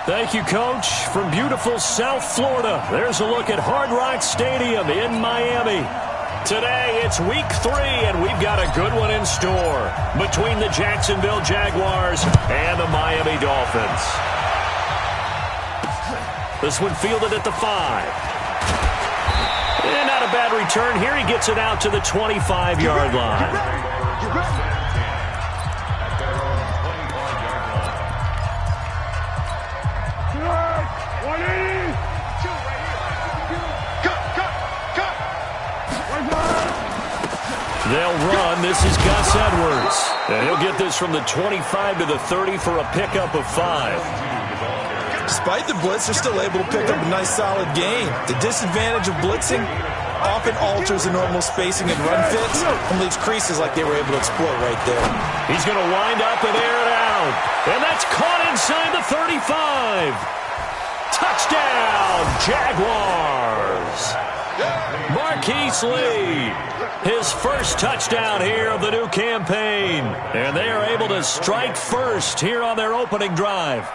Thank you, Coach. From beautiful South Florida, there's a look at Hard Rock Stadium in Miami. Today, it's week 3, and we've got a good one in store between the Jacksonville Jaguars and the Miami Dolphins. This one fielded at the 5. And not a bad return here. He gets it out to the 25-yard line. They'll run. This is Gus Edwards. And he'll get this from the 25 to the 30 for a pickup of 5. Despite the blitz, they're still able to pick up a nice, solid gain. The disadvantage of blitzing often alters the normal spacing and run fits and leaves creases like they were able to exploit right there. He's going to wind up and air it out. And that's caught inside the 35. Touchdown, Jaguars. Marquise Lee, his first touchdown here of the new campaign. And they are able to strike first here on their opening drive.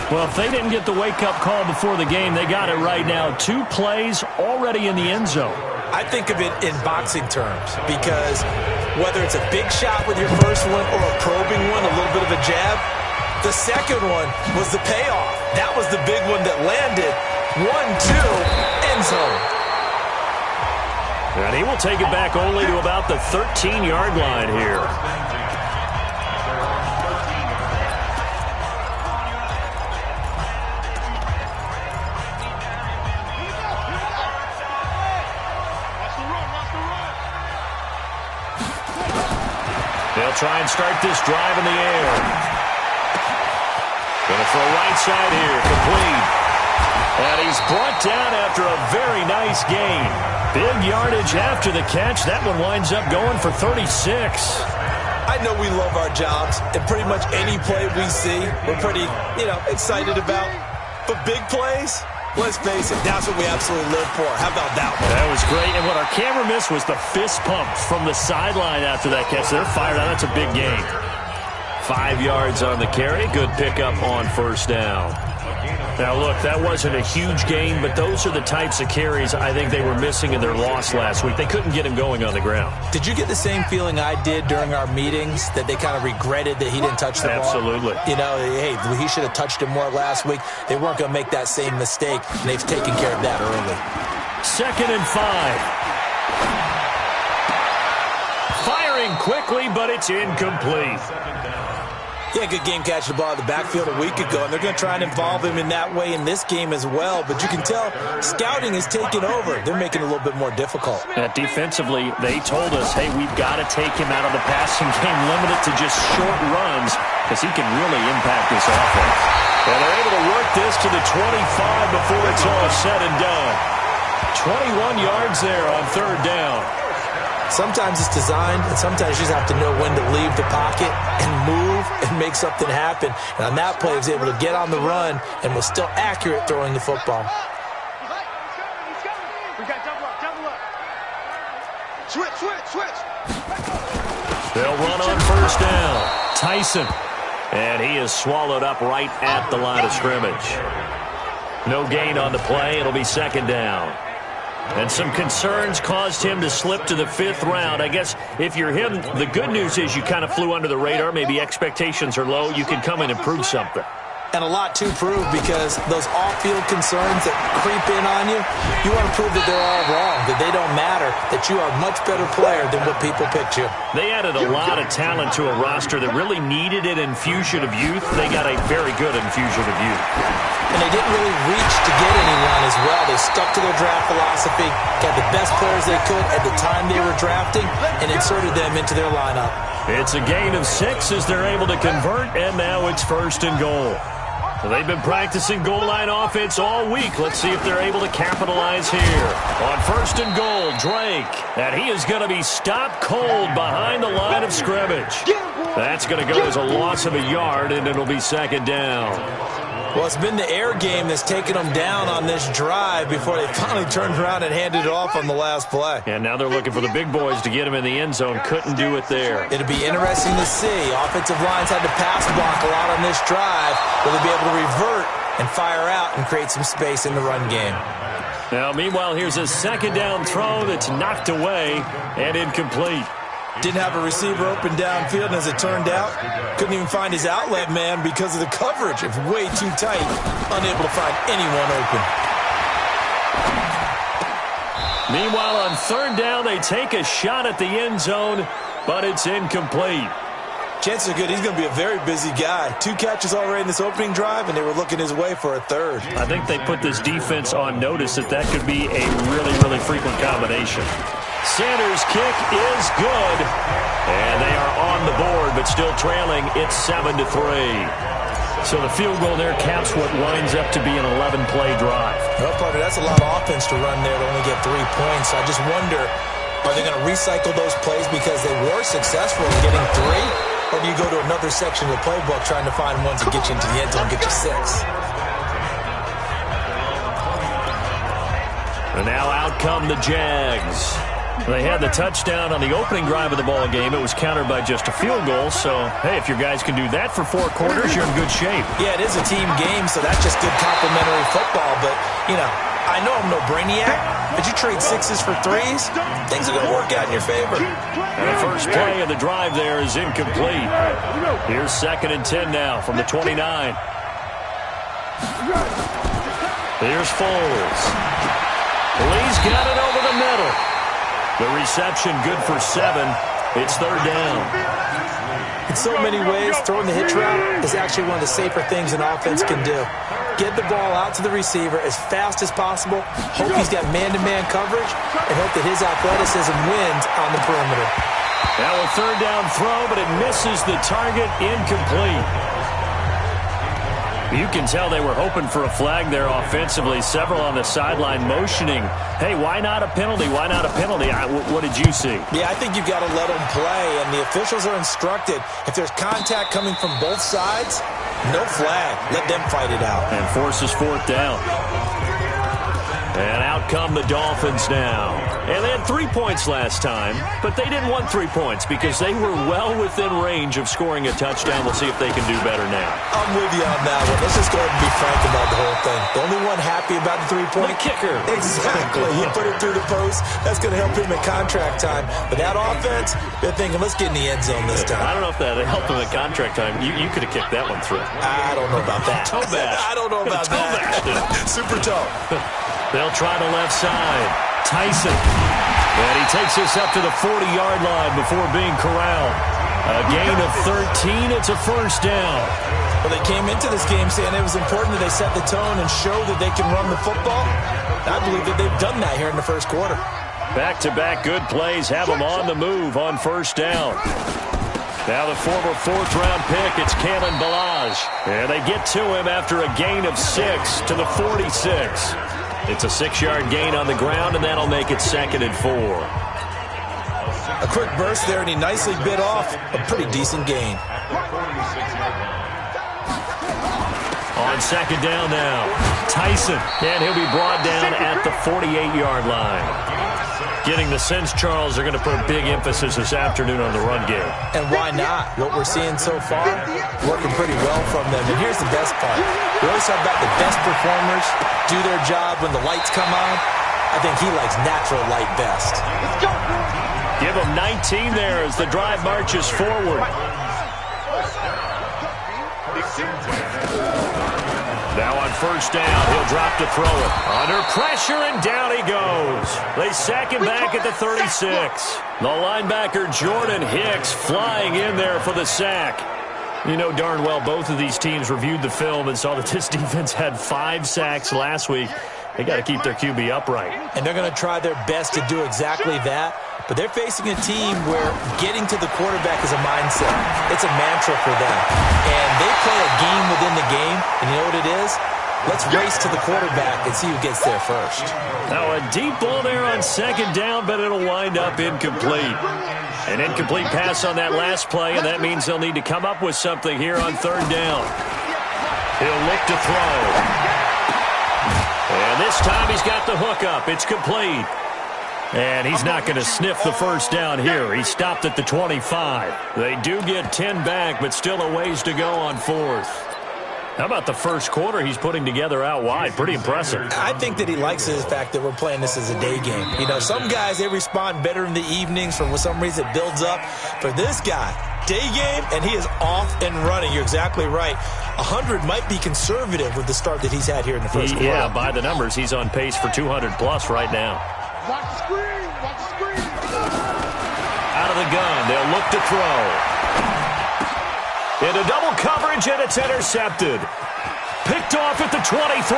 Well, if they didn't get the wake-up call before the game, they got it right now. 2 plays already in the end zone. I think of it in boxing terms because whether it's a big shot with your first one or a probing one, a little bit of a jab, the second one was the payoff. That was the big one that landed. 1-2, end zone. And he will take it back only to about the 13-yard line here. They'll try and start this drive in the air. Going to throw right side here, complete. And he's brought down after a very nice gain. Big yardage after the catch. That one winds up going for 36. I know we love our jobs, and pretty much any play we see, we're pretty, excited about. But big plays, let's face it, that's what we absolutely live for. How about that one? That was great. And what our camera missed was the fist pump from the sideline after that catch. They're fired out. That's a big gain. 5 yards on the carry. Good pickup on first down. Now, look, that wasn't a huge gain, but those are the types of carries I think they were missing in their loss last week. They couldn't get him going on the ground. Did you get the same feeling I did during our meetings, that they kind of regretted that he didn't touch the ball? Absolutely. Hey, he should have touched him more last week. They weren't going to make that same mistake, and they've taken care of that early. 2nd and 5. Firing quickly, but it's incomplete. Yeah, good game catching the ball at the backfield a week ago, and they're going to try and involve him in that way in this game as well. But you can tell scouting is taking over. They're making it a little bit more difficult. Defensively, they told us, hey, we've got to take him out of the passing game, limit it to just short runs, because he can really impact this offense. And they're able to work this to the 25 before it's all said and done. 21 yards there on 3rd down. Sometimes it's designed, and sometimes you just have to know when to leave the pocket and move and make something happen. And on that play, he was able to get on the run and was still accurate throwing the football. We got double up. Switch. They'll run on first down. Tyson. And he is swallowed up right at the line of scrimmage. No gain on the play. It'll be 2nd down. And some concerns caused him to slip to the 5th round. I guess if you're him, the good news is you kind of flew under the radar. Maybe expectations are low. You can come in and prove something. And a lot to prove, because those off-field concerns that creep in on you, you want to prove that they're all wrong, that they don't matter, that you are a much better player than what people picked you. They added a lot of talent to a roster that really needed an infusion of youth. They got a very good infusion of youth. And they didn't really reach to get anyone as well. They stuck to their draft philosophy, got the best players they could at the time they were drafting, and inserted them into their lineup. It's a gain of 6 as they're able to convert, and now it's 1st and goal. So they've been practicing goal line offense all week. Let's see if they're able to capitalize here. On 1st and goal, Drake. And he is going to be stopped cold behind the line of scrimmage. That's going to go as a loss of a yard, and it'll be second down. Well, it's been the air game that's taken them down on this drive before they finally turned around and handed it off on the last play. And now they're looking for the big boys to get him in the end zone. Couldn't do it there. It'll be interesting to see. Offensive lines had to pass block a lot on this drive. Will they be able to revert and fire out and create some space in the run game? Now, meanwhile, here's a second down throw that's knocked away and incomplete. Didn't have a receiver open downfield, and as it turned out, couldn't even find his outlet man because of the coverage. It's way too tight, unable to find anyone open. Meanwhile, on third down, they take a shot at the end zone, but it's incomplete. Chances are good he's going to be a very busy guy. 2 catches already in this opening drive, and they were looking his way for a third. I think they put this defense on notice that could be a really, really frequent combination. Sanders' kick is good, and they are on the board, but still trailing. It's 7-3. So the field goal there caps what winds up to be an 11-play drive. Well, partner, that's a lot of offense to run there to only get 3 points. I just wonder, are they going to recycle those plays because they were successful in getting 3? Or do you go to another section of the playbook trying to find ones that get you into the end zone, get you 6? And now out come the Jags. They had the touchdown on the opening drive of the ball game. It was countered by just a field goal. So, hey, if your guys can do that for 4 quarters, you're in good shape. Yeah, it is a team game, so that's just good complimentary football. But, you know, I know I'm no brainiac, but you trade 6s for 3s, things are going to work out in your favor. And the first play of the drive there is incomplete. Here's 2nd and 10 now from the 29. Here's Foles. Lee's got it over the middle. The reception good for 7. It's third down. In so many ways, throwing the hitch route is actually one of the safer things an offense can do. Get the ball out to the receiver as fast as possible, hope he's got man-to-man coverage, and hope that his athleticism wins on the perimeter. Now a third down throw, but it misses the target, incomplete. You can tell they were hoping for a flag there offensively. Several on the sideline motioning, hey, why not a penalty? Why not a penalty? What did you see? Yeah, I think you've got to let them play, and the officials are instructed. If there's contact coming from both sides, no flag. Let them fight it out. And forces 4th down. And out come the Dolphins now. And they had 3 points last time, but they didn't want 3 points because they were well within range of scoring a touchdown. We'll see if they can do better now. I'm with you on that one. Let's just go ahead and be frank about the whole thing. The only one happy about the 3-point? The kicker. Exactly. He put it through the post. That's going to help him at contract time. But that offense, they're thinking, let's get in the end zone this time. I don't know if that helped him at contract time. You could have kicked that one through. I don't know about that. Toe bash. I don't know about that. Super toe. They'll try the left side. Tyson. And he takes this up to the 40-yard line before being corralled. A gain of 13. It's a first down. Well, they came into this game saying it was important that they set the tone and show that they can run the football. I believe that they've done that here in the first quarter. Back-to-back good plays have them on the move on first down. Now the former 4th-round pick, it's Kalen Balaj. And they get to him after a gain of 6 to the 46. It's a 6-yard gain on the ground, and that'll make it 2nd and 4. A quick burst there, and he nicely bit off a pretty decent gain. On 2nd down now, Tyson, and he'll be brought down at the 48-yard line. Getting the sense, Charles, they're going to put a big emphasis this afternoon on the run game. And why not? What we're seeing so far, working pretty well from them. And here's the best part. We always talk about the best performers do their job when the lights come on. I think he likes natural light best. Give him 19 there as the drive marches forward. Now on first down, he'll drop to throw it. Under pressure, and down he goes. They sack him back at the 36. The linebacker, Jordan Hicks, flying in there for the sack. You know darn well both of these teams reviewed the film and saw that this defense had 5 sacks last week. They got to keep their QB upright. And they're going to try their best to do exactly that. But they're facing a team where getting to the quarterback is a mindset. It's a mantra for them. And they play a game within the game. And you know what it is? Let's race to the quarterback and see who gets there first. Now a deep ball there on second down, but it'll wind up incomplete. An incomplete pass on that last play, and that means they'll need to come up with something here on third down. He'll look to throw. And this time he's got the hook up. It's complete. And he's not going to sniff the first down here. He stopped at the 25. They do get 10 back, but still a ways to go on fourth. How about the first quarter he's putting together out wide? Pretty impressive. I think that he likes the fact that we're playing this as a day game. You know, some guys, they respond better in the evenings. For some reason, it builds up. For this guy, day game, and he is off and running. You're exactly right. 100 might be conservative with the start that he's had here in the first quarter. Yeah, by the numbers, he's on pace for 200-plus right now. Watch the screen. Watch the screen. Out of the gun, they'll look to throw. Into double coverage, and it's intercepted. Picked off at the 23.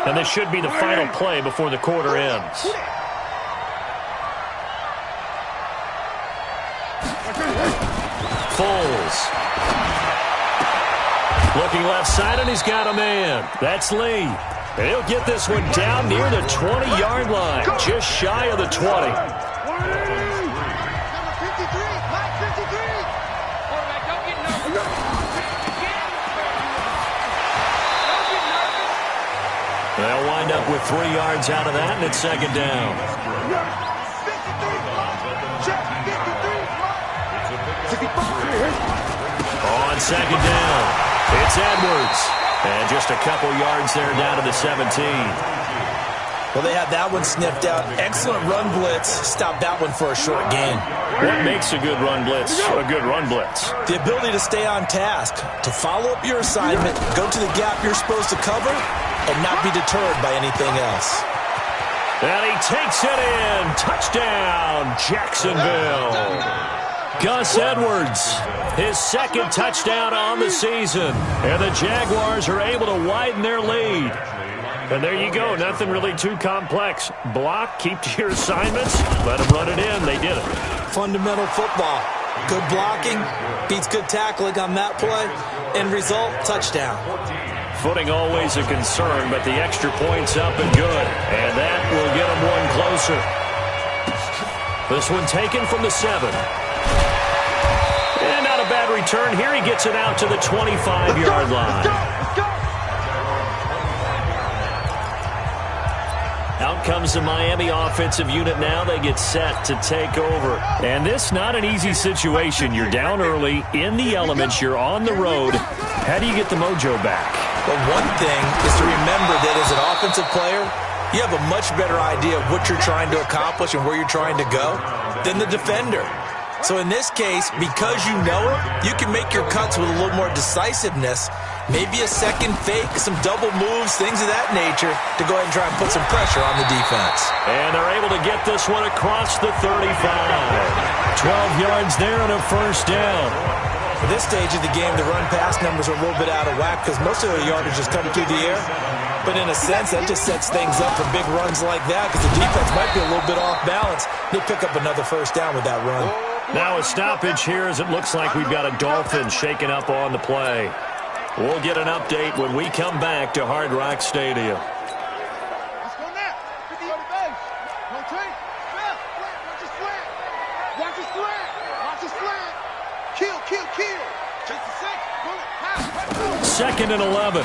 And this should be the final play before the quarter ends. Foles. Looking left side, and he's got a man. That's Lee. And he'll get this one down near the 20-yard line, just shy of the 20. They'll wind up with 3 yards out of that, and it's second down. On second down, it's Edwards. And just a couple yards there down to the 17. Well, they had that one sniffed out. Excellent run blitz. Stopped that one for a short gain. What makes a good run blitz a good run blitz? The ability to stay on task, to follow up your assignment, go to the gap you're supposed to cover, and not be deterred by anything else. And he takes it in. Touchdown, Jacksonville. Gus Edwards, his second touchdown on the season. And the Jaguars are able to widen their lead. And there you go. Nothing really too complex. Block, keep to your assignments, let them run it in. They did it. Fundamental football. Good blocking, beats good tackling on that play. End result, touchdown. Footing always a concern, but the extra point's up and good. And that will get them one closer. This one taken from the 7. And not a bad return here. He gets it out to the 25-yard line. Out comes the Miami offensive unit now. They get set to take over. And this not an easy situation. You're down early, in the elements, you're on the road. How do you get the mojo back? Well, one thing is to remember that as an offensive player, you have a much better idea of what you're trying to accomplish and where you're trying to go than the defender. So in this case, because you know it, you can make your cuts with a little more decisiveness, maybe a second fake, some double moves, things of that nature, to go ahead and try and put some pressure on the defense. And they're able to get this one across the 35. 12 yards there and a first down. At this stage of the game, the run-pass numbers are a little bit out of whack because most of the yardage is coming through the air. But in a sense, that just sets things up for big runs like that because the defense might be a little bit off balance. They pick up another first down with that run. Now a stoppage here as it looks like we've got a Dolphin shaking up on the play. We'll get an update when we come back to Hard Rock Stadium. Let's go now. 50 on the base. No take. Watch his slant. Watch his slant. Watch his slant. Kill, kill, kill. Just a second. Bullet. Pass. Second and 11.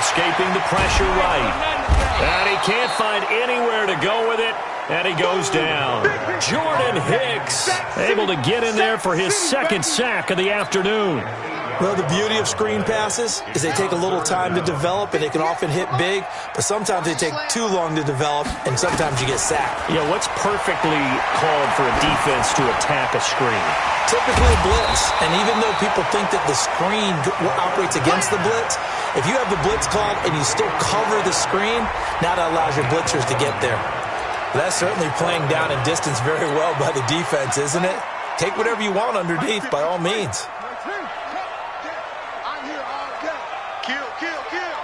Escaping the pressure right. And he can't find anywhere to go with it. And he goes down. Jordan Hicks able to get in there for his second sack of the afternoon. Well, the beauty of screen passes is they take a little time to develop, and they can often hit big, but sometimes they take too long to develop, and sometimes you get sacked. You know, what's perfectly called for a defense to attack a screen? Typically a blitz, and even though people think that the screen operates against the blitz, if you have the blitz called and you still cover the screen, now that allows your blitzers to get there. That's certainly playing down and distance very well by the defense, isn't it? Take whatever you want underneath, by all means. I'm here all day. Kill, kill, kill.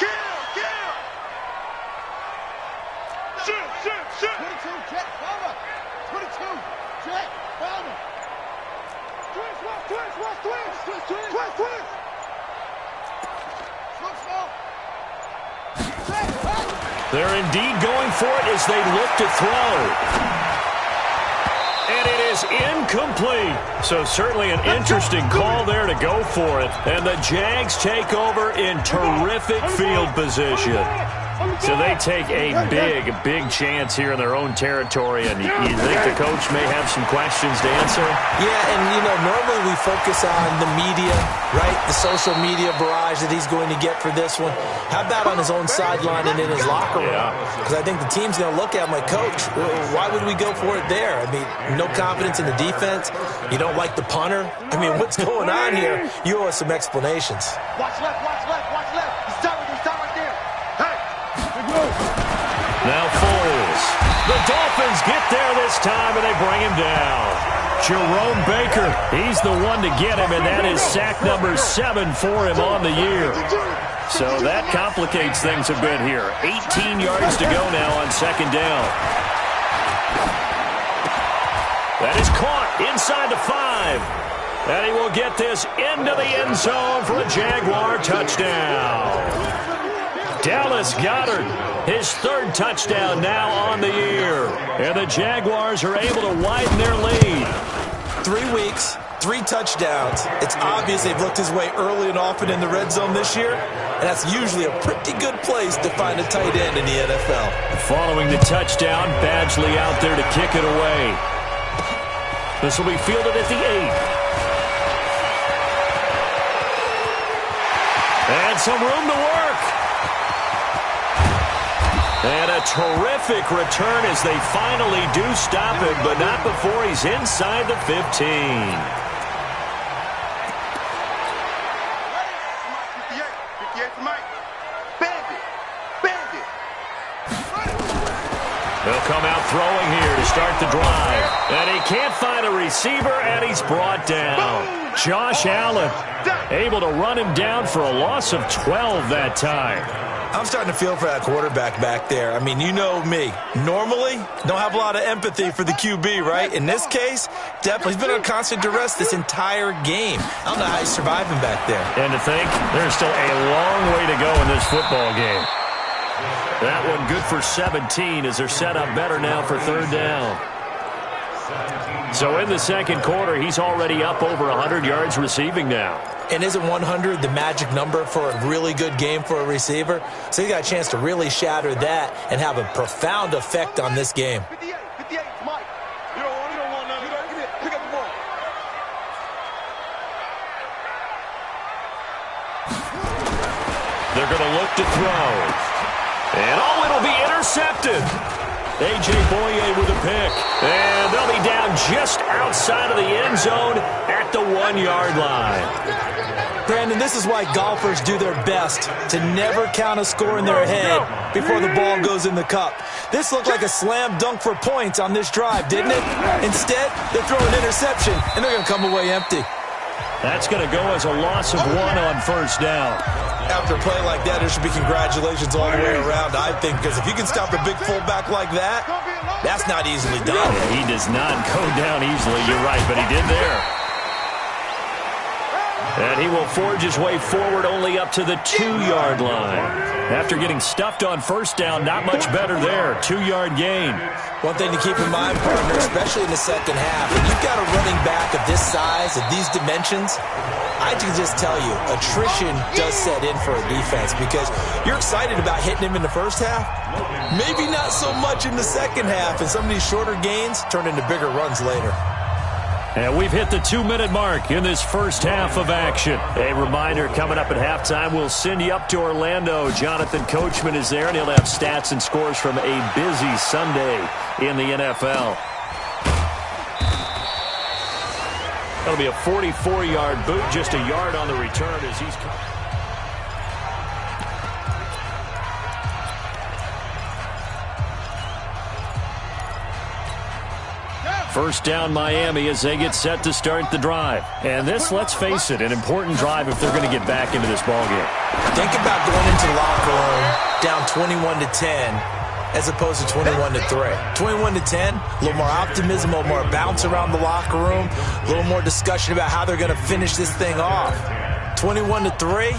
Kill, kill. Shoot, shoot, 22, Jet, Farmer. 22, Jet, Farmer. Twist. They're indeed going for it as they look to throw. And it is incomplete. So certainly an interesting call there to go for it. And the Jags take over in terrific field position. So they take a big chance here in their own territory. And you think the coach may have some questions to answer? Yeah, and, normally we focus on the media, right? The social media barrage that he's going to get for this one. How about on his own sideline and in his locker room? Because I think the team's going to look at him like, Coach, why would we go for it there? I mean, no confidence in the defense. You don't like the punter. I mean, what's going on here? You owe us some explanations. Watch left. He's done right there. Hey, now Foles. The Dolphins get there this time, and they bring him down. Jerome Baker, he's the one to get him, and that is sack number 7 for him on the year. So that complicates things a bit here. 18 yards to go now on second down. That is caught inside the 5. And he will get this into the end zone for a Jaguar touchdown. Dallas Goedert, his 3rd touchdown now on the year. And the Jaguars are able to widen their lead. 3 weeks, 3 touchdowns. It's obvious they've looked his way early and often in the red zone this year. And that's usually a pretty good place to find a tight end in the NFL. Following the touchdown, Badgley out there to kick it away. This will be fielded at the 8. And some room to work. And a terrific return as they finally do stop him, but not before he's inside the 15. 58 for Mike. Bandit. They'll come out throwing here to start the drive. And he can't find a receiver, and he's brought down. Josh Allen able to run him down for a loss of 12 that time. I'm starting to feel for that quarterback back there. I mean, you know me. Normally, don't have a lot of empathy for the QB, right? In this case, definitely. He's been on constant duress this entire game. I don't know how he's surviving back there. And to think, there's still a long way to go in this football game. That one good for 17 as they're set up better now for 3rd down. So in the second quarter, he's already up over 100 yards receiving now. And isn't 100 the magic number for a really good game for a receiver? So he got a chance to really shatter that and have a profound effect on this game. 58, Mike. You don't want nothing. Pick up the ball. They're going to look to throw. And it'll be intercepted. A.J. Boye with a pick. And they'll be down just outside of the end zone at the 1-yard line. Brandon, this is why golfers do their best to never count a score in their head before the ball goes in the cup. This looked like a slam dunk for points on this drive, didn't it? Instead, they throw an interception, and they're going to come away empty. That's going to go as a loss of 1 on first down. After a play like that, there should be congratulations all the way around, I think, because if you can stop a big fullback like that, that's not easily done. Yeah, he does not go down easily, you're right, but he did there. And he will forge his way forward only up to the 2-yard line. After getting stuffed on first down, not much better there. 2-yard gain. One thing to keep in mind, partner, especially in the second half, when you've got a running back of this size, of these dimensions, I can just tell you, attrition does set in for a defense because you're excited about hitting him in the first half. Maybe not so much in the second half, and some of these shorter gains turn into bigger runs later. And we've hit the 2-minute mark in this first half of action. A reminder, coming up at halftime, we'll send you up to Orlando. Jonathan Coachman is there, and he'll have stats and scores from a busy Sunday in the NFL. That'll be a 44-yard boot, just a yard on the return as he's coming. First down Miami as they get set to start the drive. And this, let's face it, an important drive if they're going to get back into this ballgame. Think about going into the locker room down 21-10 as opposed to 21-3. 21-10, a little more optimism, a little more bounce around the locker room, a little more discussion about how they're going to finish this thing off. 21-3,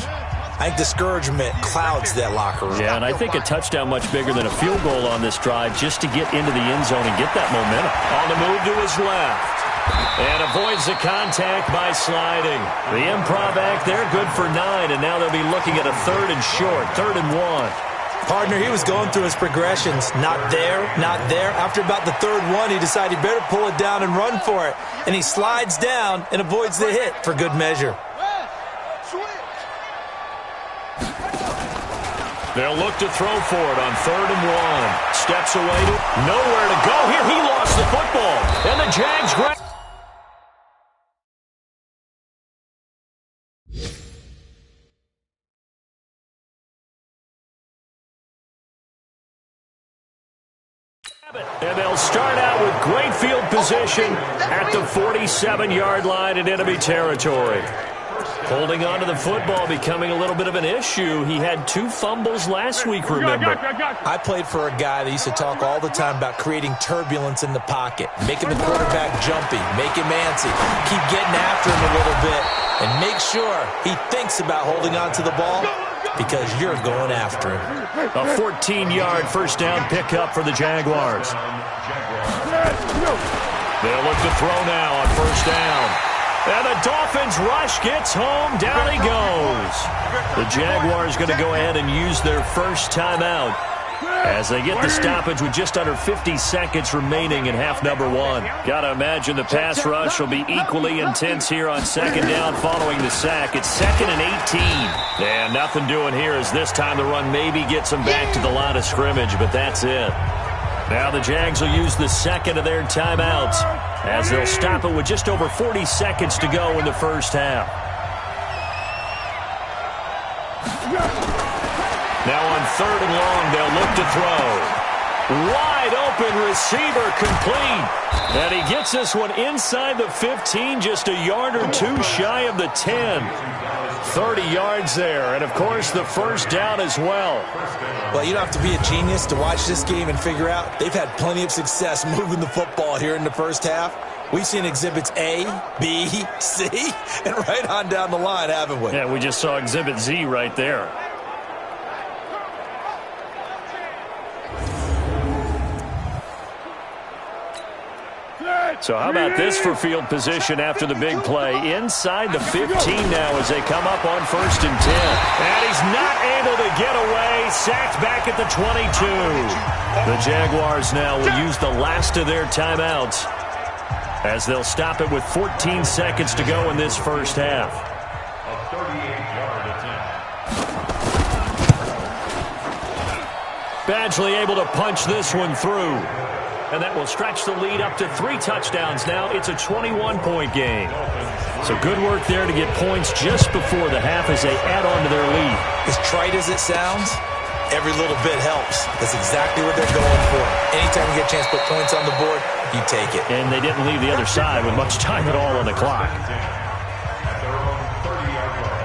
I think discouragement clouds that locker room. Yeah, and I think a touchdown much bigger than a field goal on this drive just to get into the end zone and get that momentum. On the move to his left. And avoids the contact by sliding. The improv act there, good for 9, and now they'll be looking at a 3rd and short, 3rd and 1. Partner, he was going through his progressions. Not there, not there. After about the 3rd one, he decided he better pull it down and run for it. And he slides down and avoids the hit for good measure. They'll look to throw for it on 3rd and 1. Steps away to nowhere to go. Here he lost the football. And the Jags grab. And they'll start out with great field position at the 47-yard line in enemy territory. Holding on to the football becoming a little bit of an issue. He had 2 fumbles last week, remember. I played for a guy that used to talk all the time about creating turbulence in the pocket, making the quarterback jumpy, make him antsy, keep getting after him a little bit, and make sure he thinks about holding on to the ball because you're going after him. A 14-yard first down pickup for the Jaguars. They'll look to throw now on first down. And the Dolphins rush, gets home, down he goes. The Jaguars going to go ahead and use their first timeout as they get the stoppage with just under 50 seconds remaining in half number 1. Got to imagine the pass rush will be equally intense here on 2nd down following the sack. It's 2nd and 18. And nothing doing here as this time the run maybe gets them back to the line of scrimmage, but that's it. Now the Jags will use the second of their timeouts as they'll stop it with just over 40 seconds to go in the first half. Now on 3rd and long, they'll look to throw. Wide open receiver complete. And he gets this one inside the 15, just a yard or 2 shy of the 10. 30 yards there, and of course the first down as well. Well, you don't have to be a genius to watch this game and figure out they've had plenty of success moving the football here in the first half. We've seen exhibits A, B, C, and right on down the line, haven't we? Yeah, we just saw exhibit Z right there. So how about this for field position after the big play? Inside the 15 now as they come up on 1st and 10. And he's not able to get away. Sacked back at the 22. The Jaguars now will use the last of their timeouts as they'll stop it with 14 seconds to go in this first half. A 38-yard attempt. Badgley able to punch this one through. And that will stretch the lead up to 3 touchdowns now. It's a 21-point game. So good work there to get points just before the half as they add on to their lead. As trite as it sounds, every little bit helps. That's exactly what they're going for. Anytime you get a chance to put points on the board, you take it. And they didn't leave the other side with much time at all on the clock. At their own 30-yard line.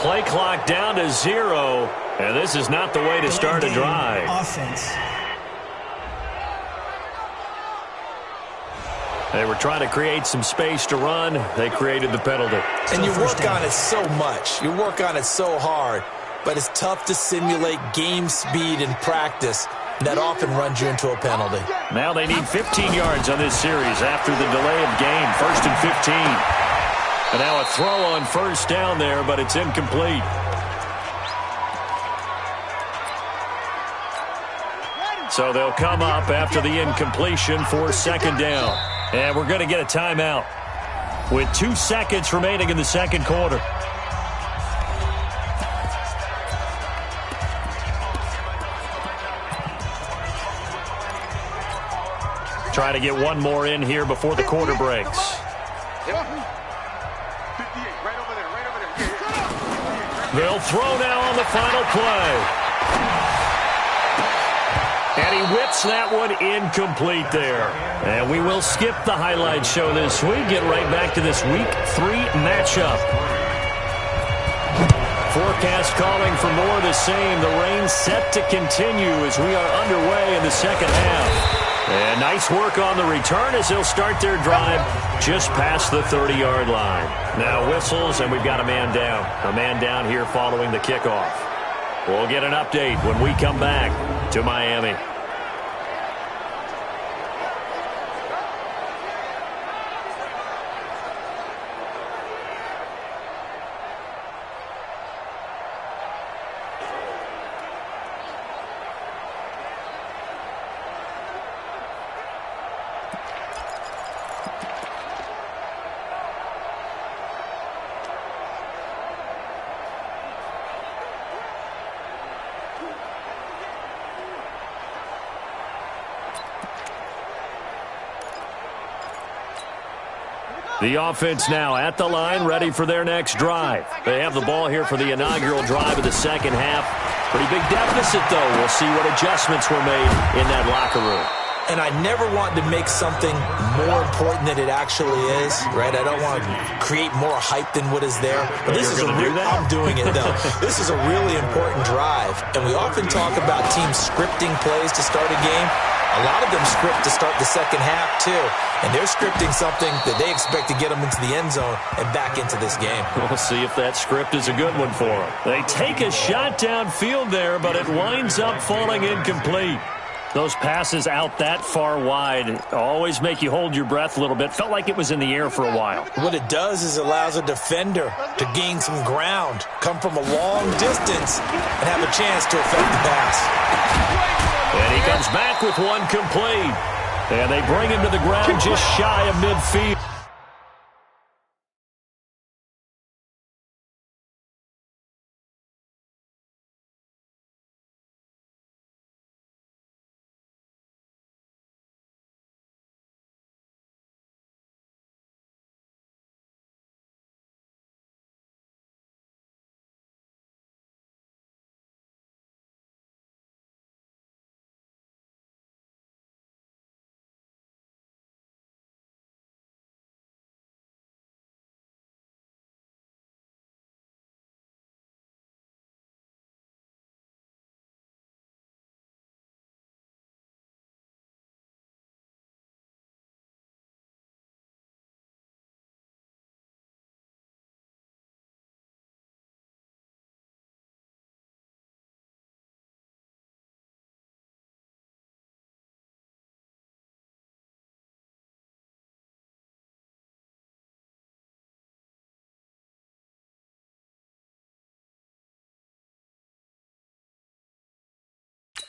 Play clock down to 0, and this is not the way to start a drive. Offense. They were trying to create some space to run. They created the penalty. And you work on it so much. You work on it so hard. But it's tough to simulate game speed in practice. That often runs you into a penalty. Now they need 15 yards on this series after the delay of game. 1st and 15. And now a throw on first down there, but it's incomplete. So they'll come up after the incompletion for 2nd down. And we're going to get a timeout with 2 seconds remaining in the 2nd quarter. Try to get one more in here before the quarter breaks. 58, right over there, right over there. They'll throw now on the final play. And he whips that one incomplete there. And we will skip the highlight show this week. Get right back to this Week 3 matchup. Forecast calling for more of the same. The rain set to continue as we are underway in the second half. And nice work on the return as they'll start their drive just past the 30-yard line. Now whistles, and we've got a man down. A man down here following the kickoff. We'll get an update when we come back to Miami. The offense now at the line, ready for their next drive. They have the ball here for the inaugural drive of the second half. Pretty big deficit, though. We'll see what adjustments were made in that locker room. And I never want to make something more important than it actually is, right? I don't want to create more hype than what is there. But this is I'm doing it, though. This is a really important drive. And we often talk about teams scripting plays to start a game. A lot of them script to start the second half, too. And they're scripting something that they expect to get them into the end zone and back into this game. We'll see if that script is a good one for them. They take a shot downfield there, but it winds up falling incomplete. Those passes out that far wide always make you hold your breath a little bit. Felt like it was in the air for a while. What it does is allows a defender to gain some ground, come from a long distance, and have a chance to affect the pass. And he comes back with one complete. And they bring him to the ground just shy of midfield.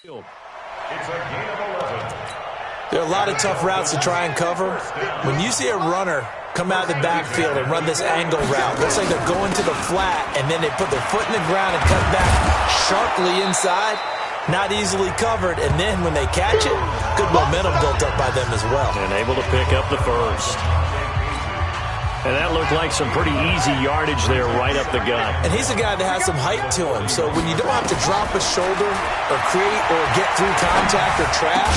It's a gain of 11. There are a lot of tough routes to try and cover. When you see a runner come out of the backfield and run this angle route, looks like they're going to the flat, and then they put their foot in the ground and cut back sharply inside, not easily covered, and then when they catch it, good momentum built up by them as well. And able to pick up the first. And that looked like some pretty easy yardage there right up the gut. And he's a guy that has some height to him, so when you don't have to drop a shoulder or create or get through contact or trash,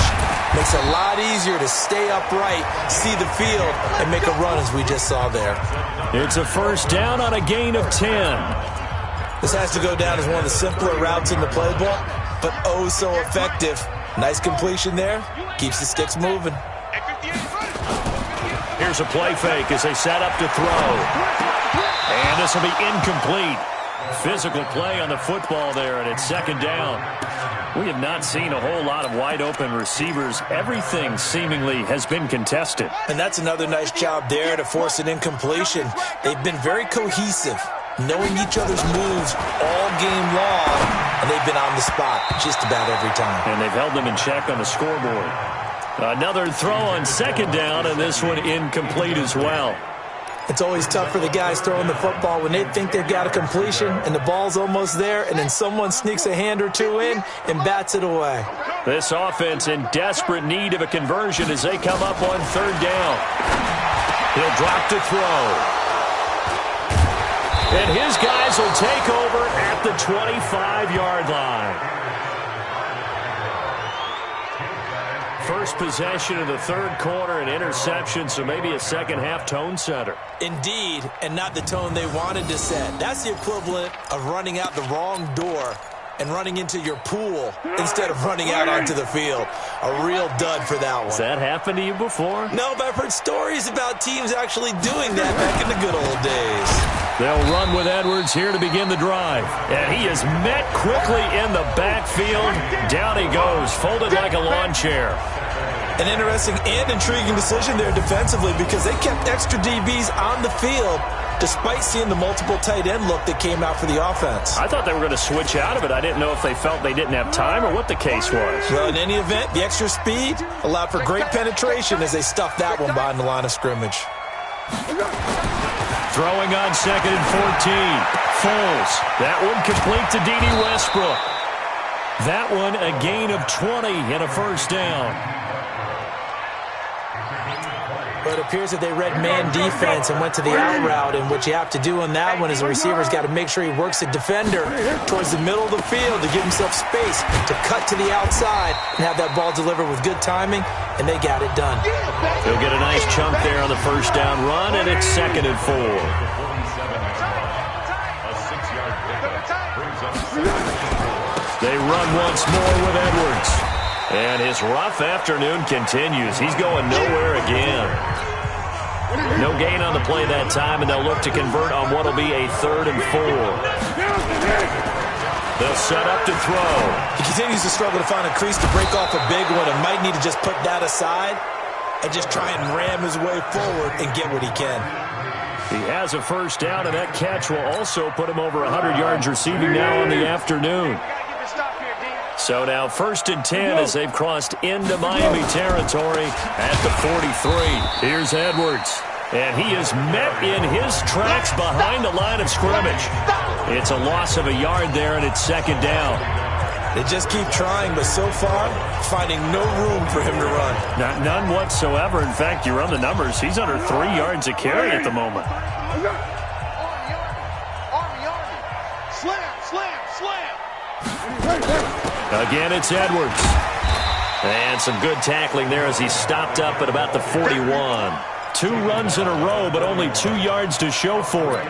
makes it a lot easier to stay upright, see the field, and make a run as we just saw there. It's a first down on a gain of 10. This has to go down as one of the simpler routes in the playbook, but oh so effective. Nice completion there, keeps the sticks moving. Here's a play fake as they set up to throw. And this will be incomplete. Physical play on the football there, and it's second down. We have not seen a whole lot of wide-open receivers. Everything seemingly has been contested. And that's another nice job there to force an incompletion. They've been very cohesive, knowing each other's moves all game long, and they've been on the spot just about every time. And they've held them in check on the scoreboard. Another throw on second down, and this one incomplete as well. It's always tough for the guys throwing the football when they think they've got a completion and the ball's almost there, and then someone sneaks a hand or two in and bats it away. This offense in desperate need of a conversion as they come up on third down. He'll drop to throw. And his guys will take over at the 25-yard line. First possession of the third quarter, an interception, so maybe a second-half tone setter. Indeed, and not the tone they wanted to set. That's the equivalent of running out the wrong door and running into your pool instead of running out onto the field. A real dud for that one. Has that happened to you before? No, but I've heard stories about teams actually doing that back in the good old days. They'll run with Edwards here to begin the drive. And he is met quickly in the backfield. Down he goes, folded like a lawn chair. An interesting and intriguing decision there defensively because they kept extra DBs on the field despite seeing the multiple tight end look that came out for the offense. I thought they were going to switch out of it. I didn't know if they felt they didn't have time or what the case was. Well, in any event, the extra speed allowed for great penetration as they stuffed that one behind the line of scrimmage. Throwing on 2nd and 14. Foles. That one complete to D.D. Westbrook. That one a gain of 20 and a first down. But it appears that they read man defense and went to the out route, and what you have to do on that one is the receiver's got to make sure he works the defender towards the middle of the field to give himself space to cut to the outside and have that ball delivered with good timing, and they got it done. He'll get a nice chunk there on the first down run, and it's 2nd and 4. They run once more with Edwards. And his rough afternoon continues. He's going nowhere again. No gain on the play that time, and they'll look to convert on what will be a 3rd and 4. They'll set up to throw. He continues to struggle to find a crease to break off a big one and might need to just put that aside and just try and ram his way forward and get what he can. He has a first down, and that catch will also put him over 100 yards receiving now on the afternoon. So now 1st and 10 as they've crossed into Miami territory at the 43. Here's Edwards. And he is met in his tracks behind the line of scrimmage. It's a loss of a yard there, and it's 2nd down. They just keep trying, but so far, finding no room for him to run. None whatsoever. In fact, you run the numbers. He's under 3 yards a carry at the moment. Again, it's Edwards. And some good tackling there as he stopped up at about the 41. 2 runs in a row, but only 2 yards to show for it.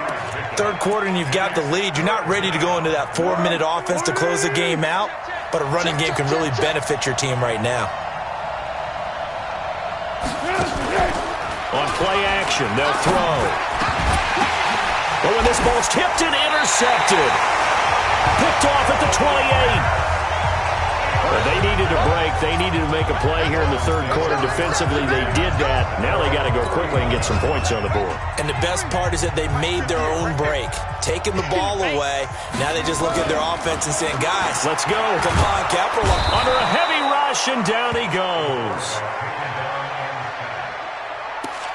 Third quarter and you've got the lead. You're not ready to go into that 4-minute offense to close the game out, but a running game can really benefit your team right now. On play action, they'll throw. But when this ball's tipped and intercepted. Picked off at the 28. But they needed a break. They needed to make a play here in the third quarter. Defensively, they did that. Now they got to go quickly and get some points on the board. And the best part is that they made their own break. Taking the ball away. Now they just look at their offense and saying, guys, let's go. Come on, capitalize. Under a heavy rush, and down he goes.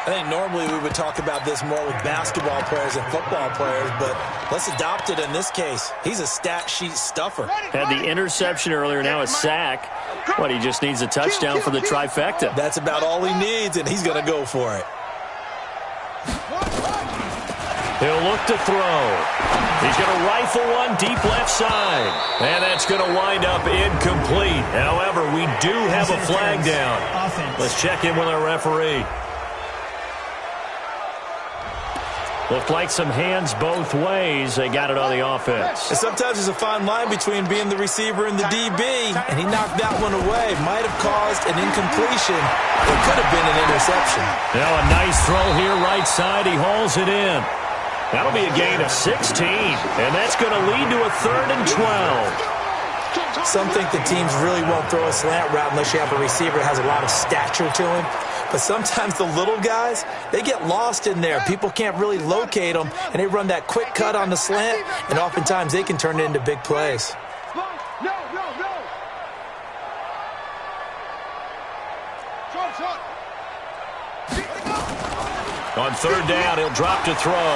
I think normally we would talk about this more with basketball players and football players, but let's adopt it in this case. He's a stat sheet stuffer. Had the interception earlier, now a sack. What, he just needs a touchdown for the trifecta. That's about all he needs, and he's going to go for it. He'll look to throw. He's going to rifle one deep left side. And that's going to wind up incomplete. However, we do have a flag down. Let's check in with our referee. Looked like some hands both ways. They got it on the offense. And sometimes there's a fine line between being the receiver and the DB, and he knocked that one away. Might have caused an incompletion. It could have been an interception. Now a nice throw here right side. He hauls it in. That'll be a gain of 16, and that's going to lead to a 3rd and 12. Some think the teams really won't throw a slant route unless you have a receiver that has a lot of stature to him. But sometimes the little guys, they get lost in there. People can't really locate them, and they run that quick cut on the slant, and oftentimes they can turn it into big plays. On 3rd down, he'll drop to throw.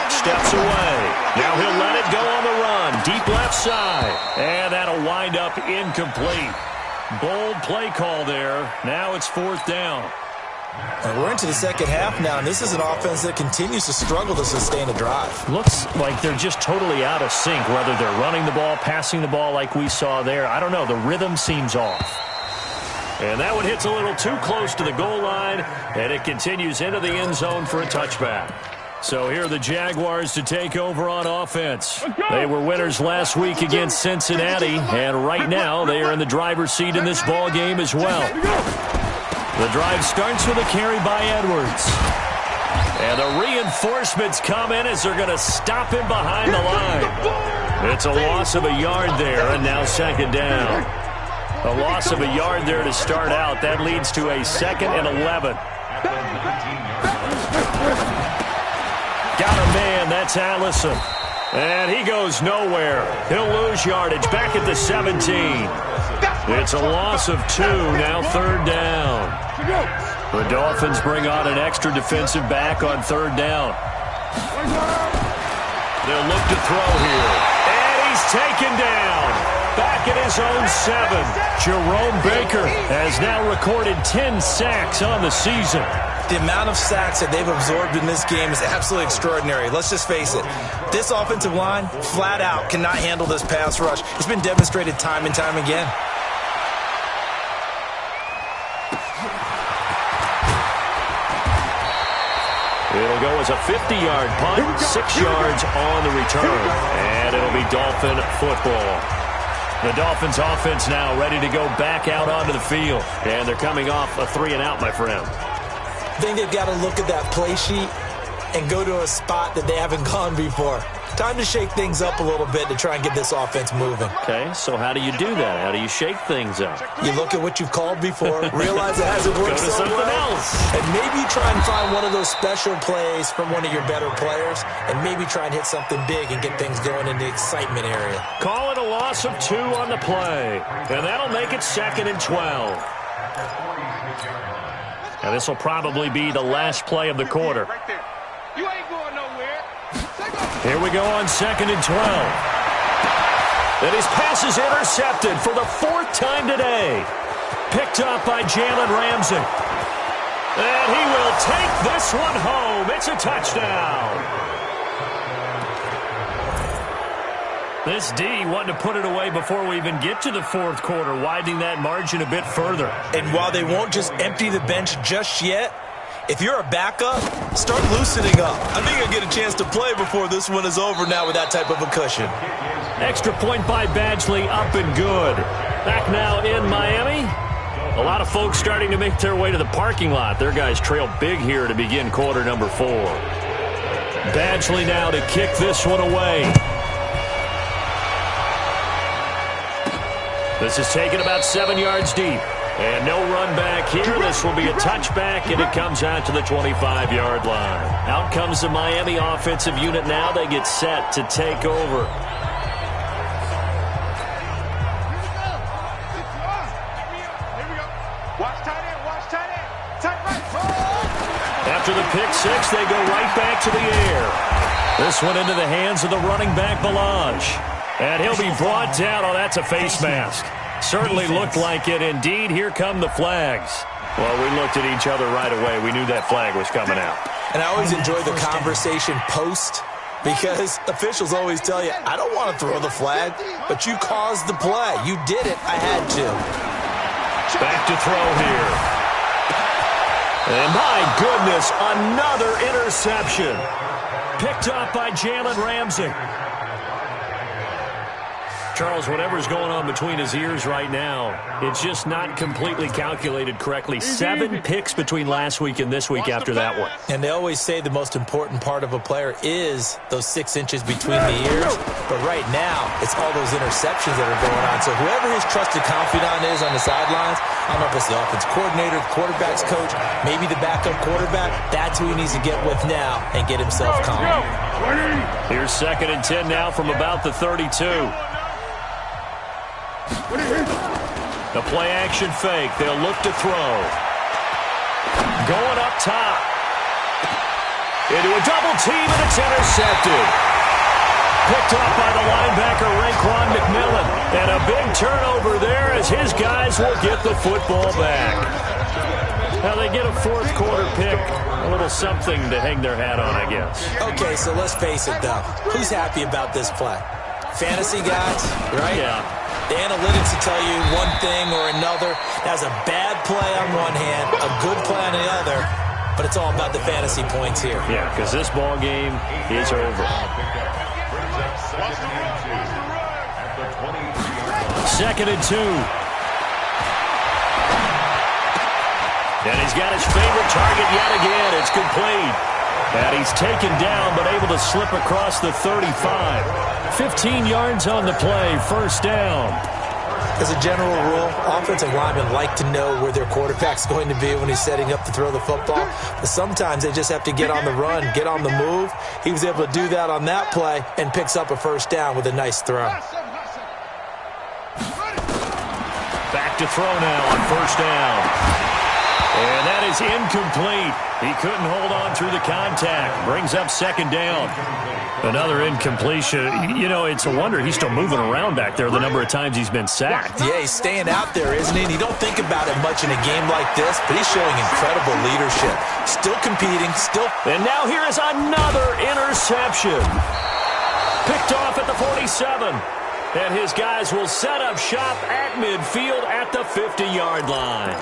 Steps away. Now he'll let it go on the run. Deep left side. And that'll wind up incomplete. Bold play call there. Now it's 4th down. And we're into the second half now, and this is an offense that continues to struggle to sustain a drive. Looks like they're just totally out of sync, whether they're running the ball, passing the ball like we saw there. I don't know. The rhythm seems off. And that one hits a little too close to the goal line, and it continues into the end zone for a touchback. So here are the Jaguars to take over on offense. They were winners last week against Cincinnati, and right now they are in the driver's seat in this ball game as well. The drive starts with a carry by Edwards. And the reinforcements come in as they're going to stop him behind the line. It's a loss of a yard there, and now 2nd down. A loss of a yard there to start out. That leads to a 2nd and 11. Got a man. That's Allison. And he goes nowhere. He'll lose yardage back at the 17. It's a loss of 2, now 3rd down. The Dolphins bring on an extra defensive back on 3rd down. They'll look to throw here. And he's taken down. Back at his own 7. Jerome Baker has now recorded 10 sacks on the season. The amount of sacks that they've absorbed in this game is absolutely extraordinary. Let's just face it. This offensive line, flat out, cannot handle this pass rush. It's been demonstrated time and time again. It'll go as a 50-yard punt, 6 yards on the return, and it'll be Dolphin football. The Dolphins offense now ready to go back out onto the field, and they're coming off a 3-and-out, my friend. I think they've got to look at that play sheet and go to a spot that they haven't gone before. Time to shake things up a little bit to try and get this offense moving. Okay, so how do you do that? How do you shake things up? You look at what you've called before, realize it hasn't worked Go to so something well, else. and maybe try and find one of those special plays from one of your better players, and maybe try and hit something big and get things going in the excitement area. Call it a loss of 2 on the play, and that'll make it 2nd and 12. Now this will probably be the last play of the quarter. Right there. You ain't going nowhere. Here we go on 2nd and 12. And his pass is intercepted for the 4th time today. Picked up by Jalen Ramsey. And he will take this one home. It's a touchdown. This D wanting to put it away before we even get to the 4th quarter, widening that margin a bit further. And while they won't just empty the bench just yet, if you're a backup, start loosening up. I think you'll get a chance to play before this one is over now with that type of a cushion. Extra point by Badgley, up and good. Back now in Miami. A lot of folks starting to make their way to the parking lot. Their guys trail big here to begin quarter number 4. Badgley now to kick this one away. This is taken about 7 yards deep. And no run back here. This will be a touchback, and it comes out to the 25-yard line. Out comes the Miami offensive unit now. They get set to take over. After the pick 6, they go right back to the air. This one into the hands of the running back, Balaj. And he'll be brought down. Oh, that's a face mask. Certainly looked like it. Indeed, here come the flags. Well, we looked at each other right away. We knew that flag was coming out. And I always enjoy the conversation post, because officials always tell you, I don't want to throw the flag, but you caused the play. You did it. I had to. Back to throw here. And my goodness, another interception. Picked up by Jalen Ramsey. Charles, whatever's going on between his ears right now, it's just not completely calculated correctly. 7 picks between last week and this week after that one. And they always say the most important part of a player is those 6 inches between the ears. But right now, it's all those interceptions that are going on. So whoever his trusted confidant is on the sidelines, I don't know if it's the offense coordinator, the quarterback's coach, maybe the backup quarterback, that's who he needs to get with now and get himself calm. Here's 2nd and 10 now from about the 32. The play action fake. They'll look to throw. Going up top. Into a double team, and it's intercepted. Picked up by the linebacker, Raekwon McMillan. And a big turnover there as his guys will get the football back. Now they get a fourth quarter pick. A little something to hang their hat on, I guess. Okay, so let's face it, though. Who's happy about this play? Fantasy guys, right? Yeah. The analytics will tell you one thing or another. That's a bad play on one hand, a good play on the other, but it's all about the fantasy points here. Yeah, because this ball game is over. Second and 2. And he's got his favorite target yet again. It's complete. And he's taken down but able to slip across the 35. 15 yards on the play, first down. As a general rule, offensive linemen like to know where their quarterback's going to be when he's setting up to throw the football. But sometimes they just have to get on the run, get on the move. He was able to do that on that play and picks up a first down with a nice throw. Back to throw now on first down. And that is incomplete. He couldn't hold on through the contact. Brings up second down. Another incompletion. You know, it's a wonder he's still moving around back there the number of times he's been sacked. Yeah, he's staying out there, isn't he? And you don't think about it much in a game like this, but he's showing incredible leadership. Still competing, still... And now here is another interception. Picked off at the 47. And his guys will set up shop at midfield at the 50-yard line.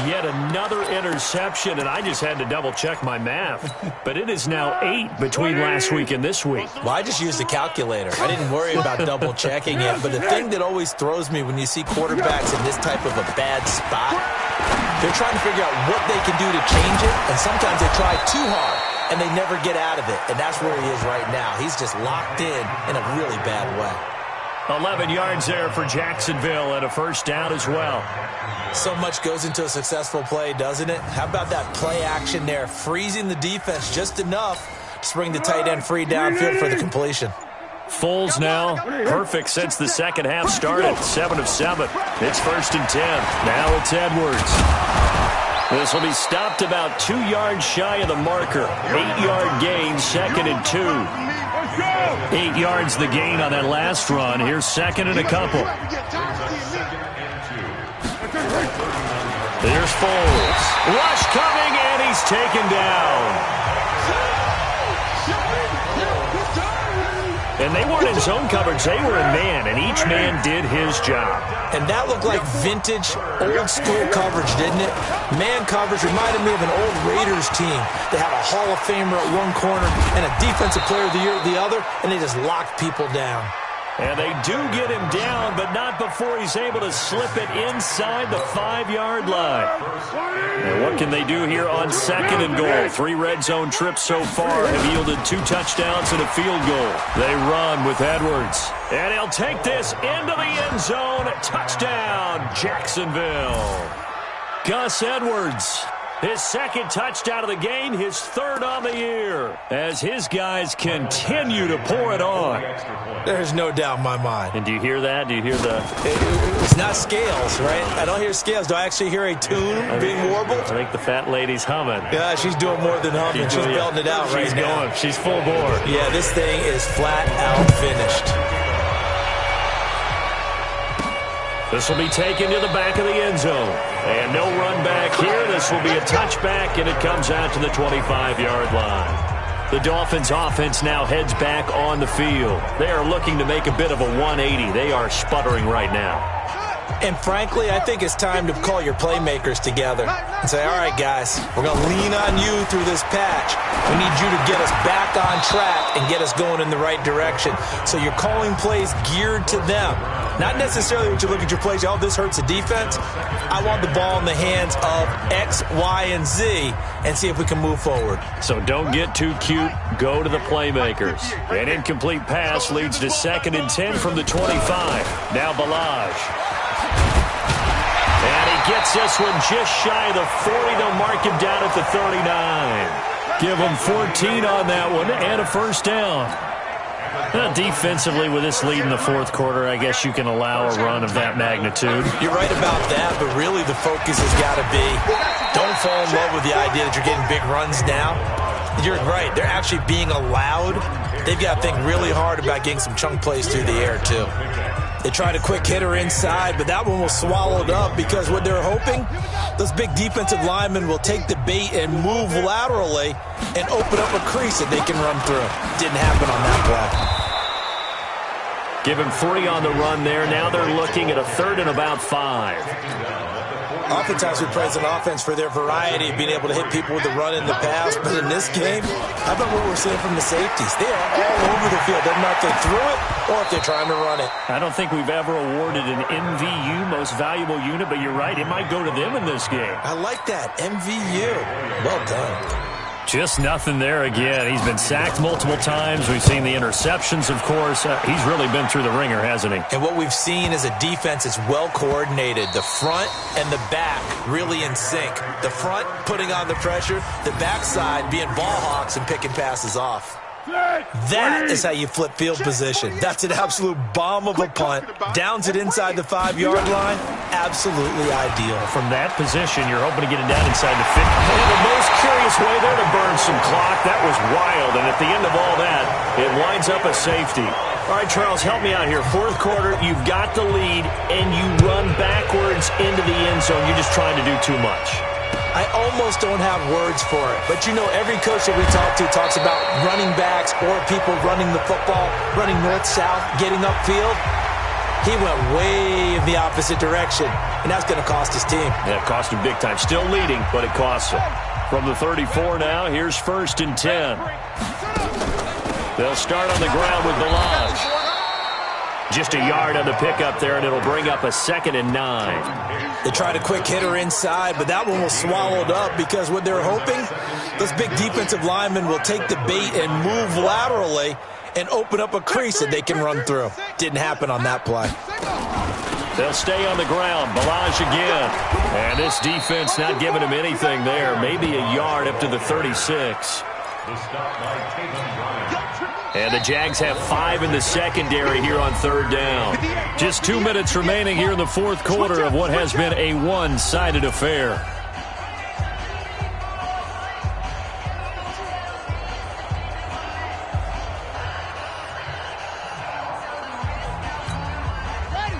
Yet another interception, and I just had to double-check my math. But it is now 8 between last week and this week. Well, I just used a calculator. I didn't worry about double-checking it. But the thing that always throws me when you see quarterbacks in this type of a bad spot, they're trying to figure out what they can do to change it, and sometimes they try too hard, and they never get out of it. And that's where he is right now. He's just locked in a really bad way. 11 yards there for Jacksonville and a first down as well. So much goes into a successful play, doesn't it? How about that play action there, freezing the defense just enough to bring the tight end free downfield for the completion. Foles now, perfect since the second half started, 7 of 7. It's first and 10. Now it's Edwards. This will be stopped about 2 yards shy of the marker. 8-yard gain, second and 2. 8 yards the gain on that last run. Here's second and a couple. There's Foles. Rush coming, and he's taken down. And they weren't in zone coverage. They were in man, and each man did his job. And that looked like vintage, old-school coverage, didn't it? Man coverage reminded me of an old Raiders team. They had a Hall of Famer at one corner and a Defensive Player of the Year at the other, and they just locked people down. And they do get him down, but not before he's able to slip it inside the 5-yard line. And what can they do here on second and goal? 3 red zone trips so far have yielded 2 touchdowns and a field goal. They run with Edwards. And he'll take this into the end zone. Touchdown, Jacksonville. Gus Edwards. His second touchdown of the game, his third on the year, as his guys continue to pour it on. There's no doubt in my mind. And do you hear that? Do you hear the... It's not scales, right? I don't hear scales. Do I actually hear a tune being warbled? I think the fat lady's humming. Yeah, she's doing more than humming. She's belting it out right now. She's full bore. Yeah, this thing is flat out finished. This will be taken to the back of the end zone. And no run back here. This will be a touchback, and it comes out to the 25-yard line. The Dolphins' offense now heads back on the field. They are looking to make a bit of a 180. They are sputtering right now. And frankly, I think it's time to call your playmakers together and say, all right, guys, we're going to lean on you through this patch. We need you to get us back on track and get us going in the right direction. So you're calling plays geared to them. Not necessarily when you look at your plays, oh, this hurts the defense. I want the ball in the hands of X, Y, and Z and see if we can move forward. So don't get too cute. Go to the playmakers. An incomplete pass leads to second and 10 from the 25. Now Balaj. And he gets this one just shy of the 40. They'll mark him down at the 39. Give him 14 on that one and a first down. Defensively, with this lead in the fourth quarter, I guess you can allow a run of that magnitude. You're right about that, but really the focus has got to be don't fall in love with the idea that you're getting big runs now. You're right. They're actually being allowed. They've got to think really hard about getting some chunk plays through the air, too. They tried a quick hitter inside, but that one was swallowed up because what they're hoping, those big defensive linemen will take the bait and move laterally and open up a crease that they can run through. Didn't happen on that play. Give him 3 on the run there. Now they're looking at a 3rd and about 5. Oftentimes we praise an offense for their variety, being able to hit people with the run in the pass. But in this game, how about what we're seeing from the safeties? They are all over the field. Doesn't matter if they threw it or if they're trying to run it. I don't think we've ever awarded an MVU, most valuable unit, but you're right. It might go to them in this game. I like that. MVU. Well done. Just nothing there again. He's been sacked multiple times. We've seen the interceptions, of course. He's really been through the ringer, hasn't he? And what we've seen is a defense that's well coordinated. The front and the back really in sync. The front putting on the pressure. The backside being ball hawks and picking passes off. That is how you flip field position. That's an absolute bomb of a punt. Downs it inside the 5-yard line. Absolutely ideal. From that position, you're hoping to get it down inside the 50. And the most curious way there to burn some clock. That was wild. And at the end of all that, it winds up a safety. All right, Charles, help me out here. 4th quarter, you've got the lead, and you run backwards into the end zone. You're just trying to do too much. I almost don't have words for it. But, you know, every coach that we talk to talks about running backs or people running the football, running north-south, getting upfield. He went way in the opposite direction, and that's going to cost his team. Yeah, it cost him big time. Still leading, but it costs him. From the 34 now, here's 1st and 10. They'll start on the ground with Balaj. Just a yard on the pickup there, and it'll bring up a 2nd and 9. They tried a quick hitter inside, but that one was swallowed up because what they're hoping, those big defensive linemen will take the bait and move laterally and open up a crease that they can run through. Didn't happen on that play. They'll stay on the ground. Balaj again. And this defense not giving him anything there. Maybe a yard up to the 36. And the Jags have 5 in the secondary here on 3rd down. Just 2 minutes remaining here in the 4th quarter of what has been a one-sided affair.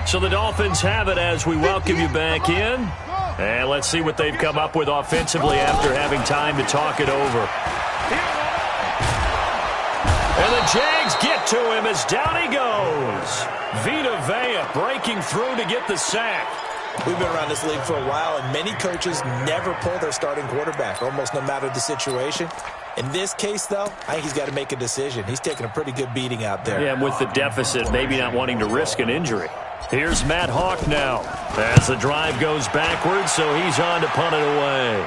So the Dolphins have it as we welcome you back in. And let's see what they've come up with offensively after having time to talk it over. And the Jags get to him as down he goes. Vita Vea breaking through to get the sack. We've been around this league for a while, and many coaches never pull their starting quarterback, almost no matter the situation. In this case, though, I think he's got to make a decision. He's taking a pretty good beating out there. Yeah, and with the deficit, maybe not wanting to risk an injury. Here's Matt Hawk now as the drive goes backwards, so he's on to punt it away.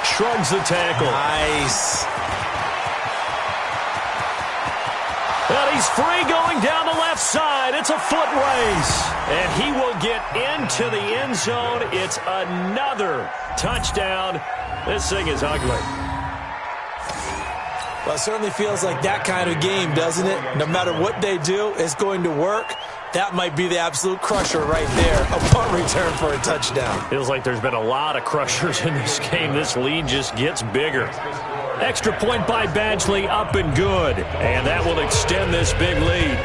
Shrugs the tackle. Nice. And he's free going down the left side. It's a foot race. And he will get into the end zone. It's another touchdown. This thing is ugly. Well, it certainly feels like that kind of game, doesn't it? No matter what they do, it's going to work. That might be the absolute crusher right there. A punt return for a touchdown. Feels like there's been a lot of crushers in this game. This lead just gets bigger. Extra point by Badgley, up and good. And that will extend this big lead.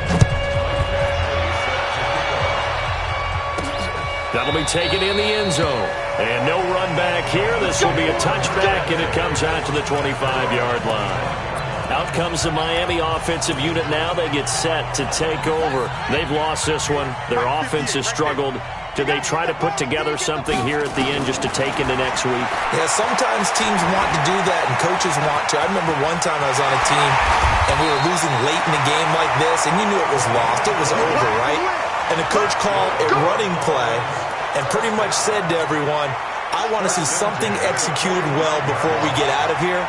That'll be taken in the end zone. And no run back here. This will be a touchback, and it comes out to the 25-yard line. Out comes the Miami offensive unit now. They get set to take over. They've lost this one. Their offense has struggled. Do they try to put together something here at the end just to take into next week? Yeah, sometimes teams want to do that and coaches want to. I remember one time I was on a team and we were losing late in a game like this, and you knew it was lost. It was over, right? And the coach called a running play and pretty much said to everyone, I want to see something executed well before we get out of here.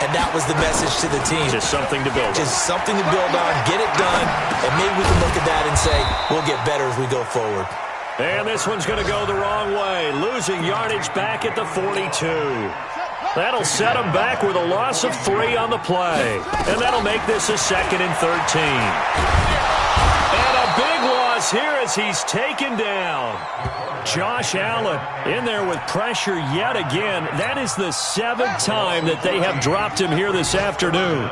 And that was the message to the team. Just something to build on. Just something to build on, get it done, and maybe we can look at that and say, we'll get better as we go forward. And this one's going to go the wrong way. Losing yardage back at the 42. That'll set them back with a loss of 3 on the play. And that'll make this a 2nd and 13. And a big loss here as he's taken down. Josh Allen in there with pressure yet again. That is the 7th time that they have dropped him here this afternoon.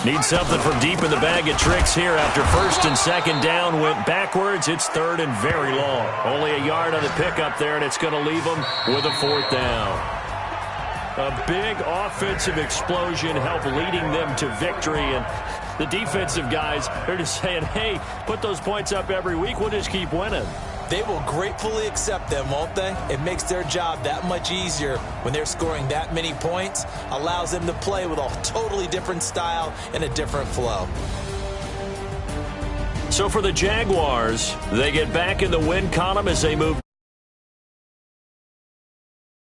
Need something from deep in the bag of tricks here after 1st and 2nd down went backwards. It's 3rd and very long. Only a yard on the pickup there, and it's going to leave them with a 4th down. A big offensive explosion helped leading them to victory, and the defensive guys are just saying, hey, put those points up every week. We'll just keep winning. They will gratefully accept them, won't they? It makes their job that much easier when they're scoring that many points. Allows them to play with a totally different style and a different flow. So for the Jaguars, they get back in the win column as they move